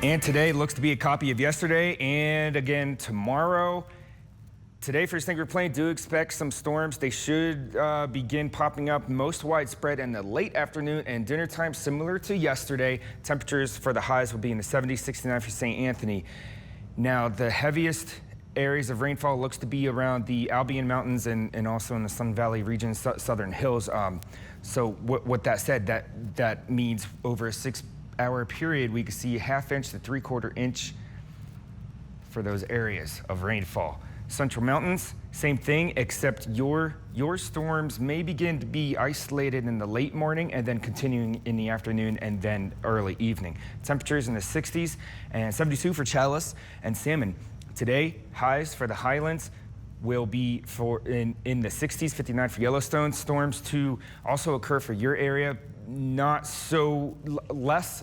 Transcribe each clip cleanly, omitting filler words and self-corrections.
And today looks to be a copy of yesterday and again tomorrow. Today for St. Plain, do expect some storms. They should begin popping up most widespread in the late afternoon and dinner time, similar to yesterday. Temperatures for the highs will be in the 70s, 69 for St. Anthony. Now, the heaviest areas of rainfall looks to be around the Albion Mountains and also in the Sun Valley region, southern hills. So what that said, that means over a 6-hour period, we could see a ½ inch to 3/4 inch for those areas of rainfall. Central Mountains, same thing, except your storms may begin to be isolated in the late morning and then continuing in the afternoon and then early evening. Temperatures in the 60s and 72 for Chalice and Salmon. Today, highs for the Highlands will be in the 60s, 59 for Yellowstone. Storms to also occur for your area, less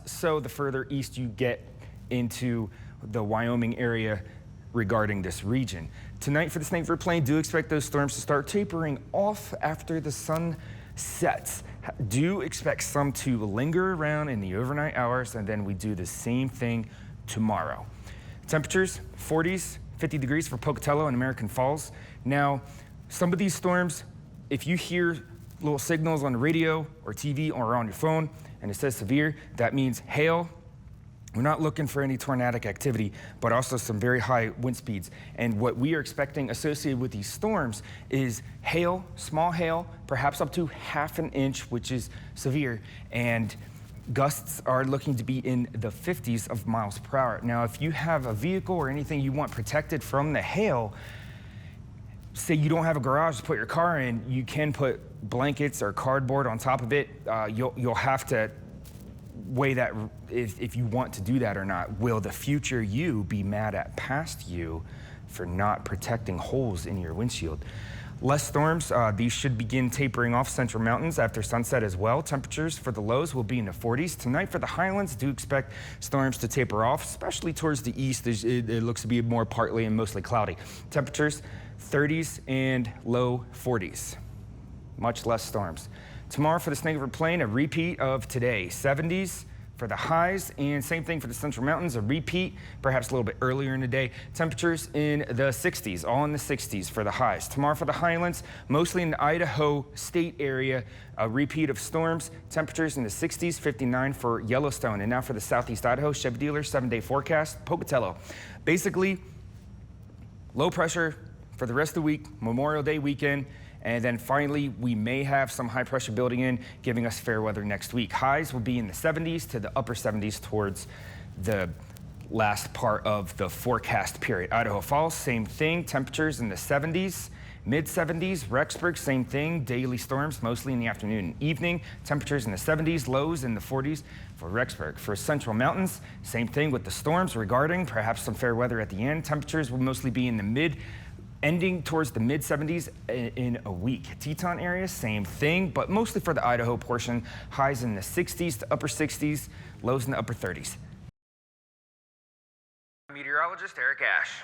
so the further east you get into the Wyoming area regarding this region. Tonight for the St. Plain, do expect those storms to start tapering off after the sun sets. Do expect some to linger around in the overnight hours, and then we do the same thing tomorrow. Temperatures, 40s, 50 degrees for Pocatello and American Falls. Now, some of these storms, if you hear little signals on the radio or TV or on your phone and it says severe, that means hail. We're not looking for any tornadic activity, but also some very high wind speeds. And what we are expecting associated with these storms is hail, small hail, perhaps up to ½ an inch, which is severe. And gusts are looking to be in the 50s of miles per hour. Now, if you have a vehicle or anything you want protected from the hail, say you don't have a garage to put your car in, you can put blankets or cardboard on top of it. You'll have to weigh that if you want to do that or not. Will the future you be mad at past you for not protecting holes in your windshield? Less storms, these should begin tapering off Central Mountains after sunset as well. Temperatures for the lows will be in the 40s. Tonight for the Highlands, do expect storms to taper off, especially towards the east. It looks to be more partly and mostly cloudy. Temperatures 30s and low 40s. Much less storms. Tomorrow for the St. Plain, a repeat of today. 70s for the highs, and same thing for the Central Mountains, a repeat, perhaps a little bit earlier in the day. Temperatures in the 60s, all in the 60s for the highs. Tomorrow for the Highlands, mostly in the Idaho State area, a repeat of storms. Temperatures in the 60s, 59 for Yellowstone. And now for the Southeast Idaho, Chevy Dealer 7-day forecast, Pocatello. Basically, low pressure for the rest of the week, Memorial Day weekend. And then finally, we may have some high pressure building in, giving us fair weather next week. Highs will be in the 70s to the upper 70s towards the last part of the forecast period. Idaho Falls, same thing. Temperatures in the 70s, mid 70s. Rexburg, same thing. Daily storms, mostly in the afternoon and evening. Temperatures in the 70s, lows in the 40s for Rexburg. For Central Mountains, same thing with the storms regarding perhaps some fair weather at the end. Temperatures will mostly be in the ending towards the mid 70s in a week. Teton area, same thing, but mostly for the Idaho portion, highs in the 60s to upper 60s, lows in the upper 30s. Meteorologist Eric Ash.